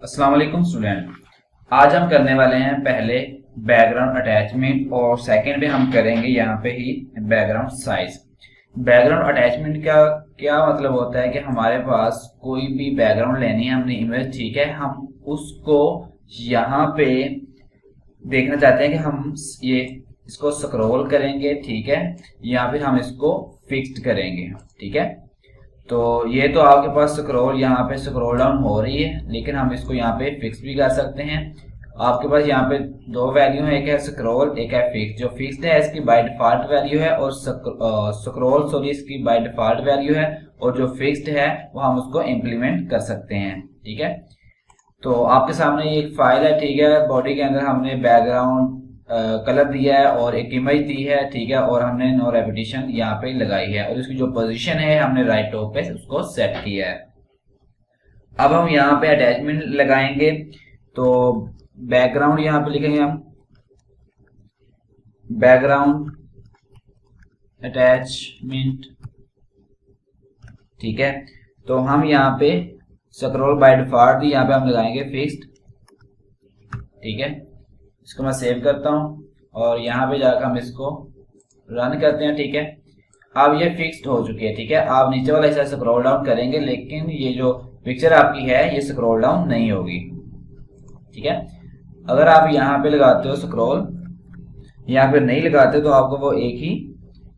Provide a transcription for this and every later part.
अस्सलाम वालेकुम स्टूडेंट। आज हम करने वाले हैं पहले बैकग्राउंड अटैचमेंट और सेकंड पे हम करेंगे यहाँ पे ही बैकग्राउंड साइज। बैकग्राउंड अटैचमेंट का क्या मतलब होता है कि हमारे पास कोई भी बैकग्राउंड लेनी है हमने इमेज, ठीक है, हम उसको यहाँ पे देखना चाहते हैं कि हम ये इसको स्क्रॉल करेंगे, ठीक है, या फिर हम इसको फिक्स्ड करेंगे, ठीक है। तो ये तो आपके पास स्क्रॉल यहाँ पे स्क्रॉल डाउन हो रही है, लेकिन हम इसको यहाँ पे फिक्स भी कर सकते हैं। आपके पास यहाँ पे दो वैल्यू है, एक है स्क्रॉल, एक है फिक्स। जो फिक्स्ड है इसकी बाय डिफॉल्ट वैल्यू है और स्क्रॉल इसकी बाय डिफॉल्ट वैल्यू है, और जो फिक्स्ड है वो हम उसको इम्प्लीमेंट कर सकते हैं, ठीक है। तो आपके सामने एक फाइल है, ठीक है, बॉडी के अंदर हमने बैकग्राउंड कलर दिया है और एक इमेज दी है, ठीक है, और हमने नो रेपिटेशन यहाँ पे लगाई है और उसकी जो पोजीशन है हमने राइट टॉप पे उसको सेट किया है। अब हम यहाँ पे अटैचमेंट लगाएंगे, तो बैकग्राउंड यहाँ पे लिखेंगे हम बैकग्राउंड अटैचमेंट, ठीक है। तो हम यहाँ पे स्क्रॉल बाय डिफॉल्ट यहाँ पे हम लगाएंगे फिक्स्ड, ठीक है। इसको मैं सेव करता हूं और यहाँ पे जाकर हम इसको रन करते हैं, ठीक है। अब ये फिक्स्ड हो चुकी है, ठीक है। आप नीचे वाला हिस्सा स्क्रॉल डाउन करेंगे, लेकिन ये जो पिक्चर आपकी है ये स्क्रॉल डाउन नहीं होगी, ठीक है। अगर आप यहाँ पे लगाते हो स्क्रॉल, यहाँ पे नहीं लगाते तो आपको वो एक ही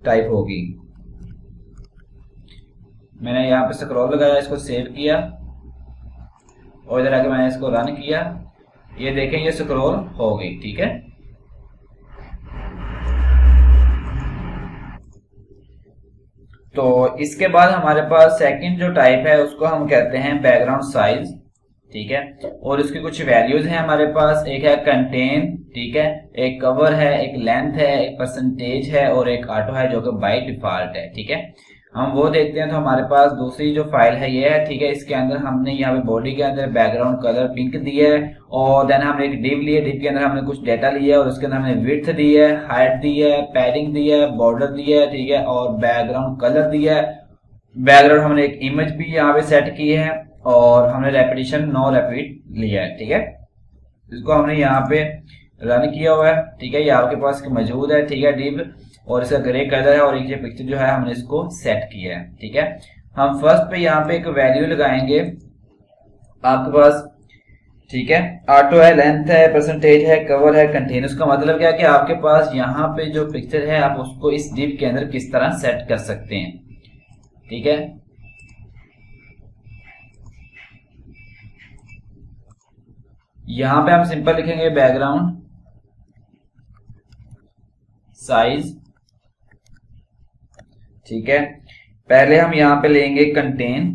टाइप होगी। मैंने यहाँ पे स्क्रॉल लगाया, इसको सेव किया और इधर आके मैंने इसको रन किया, ये देखें ये स्क्रॉल हो गई, ठीक है। तो इसके बाद हमारे पास सेकंड जो टाइप है उसको हम कहते हैं बैकग्राउंड साइज, ठीक है। और इसकी कुछ वैल्यूज हैं हमारे पास, एक है कंटेन, ठीक है, एक कवर है, एक लेंथ है, एक परसेंटेज है और एक ऑटो है जो कि बाय डिफॉल्ट है, ठीक है। हम वो देखते हैं। तो हमारे पास दूसरी जो फाइल है ये है, ठीक है। इसके अंदर हमने यहाँ पे बॉडी के अंदर बैकग्राउंड कलर पिंक दिया है और देन हमने एक डिव लिया, डिव के अंदर हमने कुछ डेटा लिया है और उसके अंदर हमने विड्थ दी है, हाइट दी है, पैडिंग दी है, बॉर्डर दिया है, ठीक है, और बैकग्राउंड कलर दिया है। बैकग्राउंड हमने एक इमेज भी यहाँ पे सेट की है और हमने रेपिटेशन नो रिपीट लिया है, ठीक है। इसको हमने यहाँ पे रन किया हुआ है, ठीक है, ये आपके पास मौजूद है, ठीक है, डिव, और इसका ग्रे कलर है और एक ये पिक्चर जो है हमने इसको सेट किया है, ठीक है। हम फर्स्ट पे यहाँ पे एक वैल्यू लगाएंगे आपके पास, ठीक है। ऑटो है, लेंथ है, परसेंटेज है, कवर है, कंटेन। उसका मतलब क्या है कि आपके पास यहाँ पे जो पिक्चर है आप उसको इस डिव के अंदर किस तरह सेट कर सकते हैं, ठीक है। यहाँ पे हम सिंपल लिखेंगे बैकग्राउंड साइज, ठीक है। पहले हम यहाँ पे लेंगे कंटेन,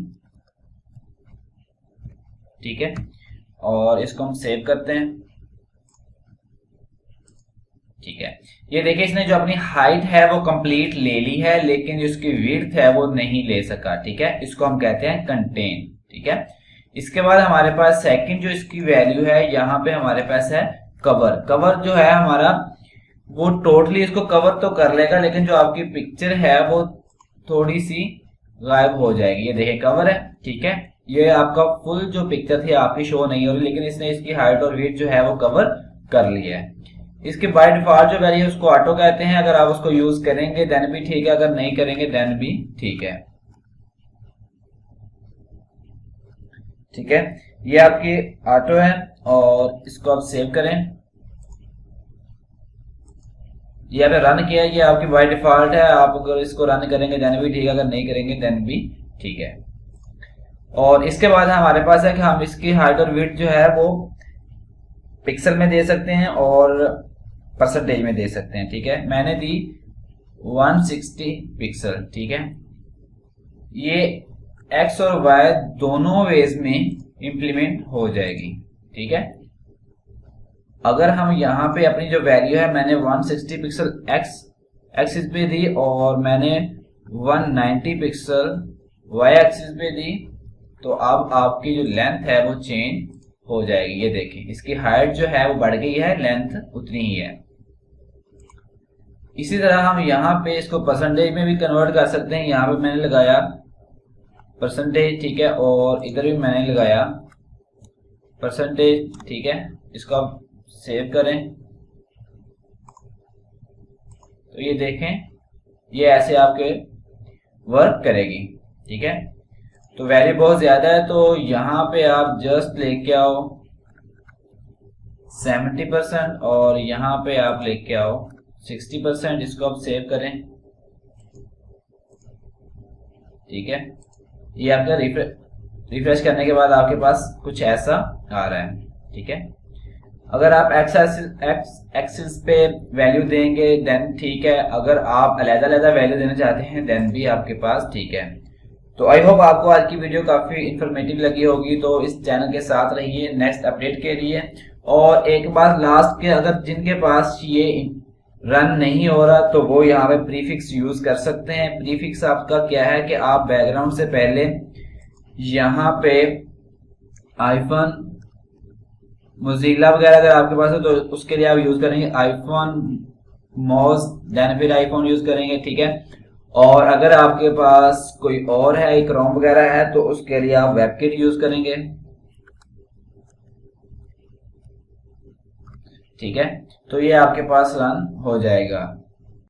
ठीक है, और इसको हम सेव करते हैं, ठीक है। ये देखिए इसने जो अपनी हाइट है वो कंप्लीट ले ली है, लेकिन जो इसकी विड्थ है वो नहीं ले सका, ठीक है। इसको हम कहते हैं कंटेन, ठीक है। इसके बाद हमारे पास सेकंड जो इसकी वैल्यू है, यहाँ पे हमारे पास है कवर। कवर जो है हमारा वो टोटली इसको कवर तो कर लेगा, लेकिन जो आपकी पिक्चर है वो थोड़ी सी गायब हो जाएगी। ये देखिए कवर है, ठीक है, ये आपका फुल जो पिक्चर थी आपकी शो नहीं हो रही, लेकिन इसने इसकी हाइट और वेट जो है वो कवर कर लिया है। इसके बाय डिफॉल्ट जो वैल्यू है उसको ऑटो कहते हैं। अगर आप उसको यूज करेंगे देन भी ठीक है, अगर नहीं करेंगे देन भी ठीक है, ठीक है। ये आपकी ऑटो है और इसको आप सेव करें। ये आपने रन किया, ये आपकी बाय डिफॉल्ट है। आप अगर इसको रन करेंगे देन भी ठीक है, अगर नहीं करेंगे देन भी ठीक है। और इसके बाद हमारे पास है कि हम इसकी हाइट और विड्थ जो है वो पिक्सल में दे सकते हैं और परसेंटेज में दे सकते हैं, ठीक है। मैंने दी 160 पिक्सल, ठीक है। ये एक्स और वाई दोनों वेज में इंप्लीमेंट हो जाएगी, ठीक है। अगर हम यहाँ पे अपनी जो वैल्यू है मैंने 160 पिक्सल एक्स एक्सिस पे दी और मैंने 190 पिक्सल वाई एक्सिस पे दी, तो अब आपकी जो लेंथ है वो चेंज हो जाएगी। ये देखिए इसकी हाइट जो है वो बढ़ गई है, लेंथ उतनी ही है। इसी तरह हम यहाँ पे इसको परसेंटेज में भी कन्वर्ट कर सकते हैं। यहाँ पे मैंने लगाया परसेंटेज, ठीक है, और इधर भी मैंने लगाया परसेंटेज, ठीक है। इसको आप सेव करें तो ये देखें ये ऐसे आपके वर्क करेगी, ठीक है। तो वैल्यू बहुत ज्यादा है तो यहाँ पे आप जस्ट लेके आओ 70% और यहाँ पे आप लेके आओ 60%। इसको आप सेव करें, ठीक है। ये आपका रिफ्रेश करने के बाद आपके पास कुछ ऐसा आ रहा है, ठीक है। अगर आप एक्स एक्सिस पे वैल्यू देंगे देन ठीक है, अगर आप अलग-अलग वैल्यू देना चाहते हैं देन भी आपके पास ठीक है। तो आई होप आपको आज की वीडियो काफी इंफॉर्मेटिव लगी होगी, तो इस चैनल के साथ रहिए नेक्स्ट अपडेट के लिए। और एक बार लास्ट के अगर जिनके पास ये रन नहीं हो रहा तो वो यहाँ पे प्रीफिक्स यूज कर सकते हैं। प्रीफिक्स आपका क्या है कि आप बैकग्राउंड से पहले यहाँ पे आईफोन मोजिला वगैरह अगर आपके पास है तो उसके लिए आप यूज करेंगे आईफोन मॉज, देन फिर आईफोन यूज करेंगे, ठीक है। और अगर आपके पास कोई और है क्रोम वगैरह है तो उसके लिए आप वेबकिट यूज करेंगे, ठीक है। तो ये आपके पास रन हो जाएगा।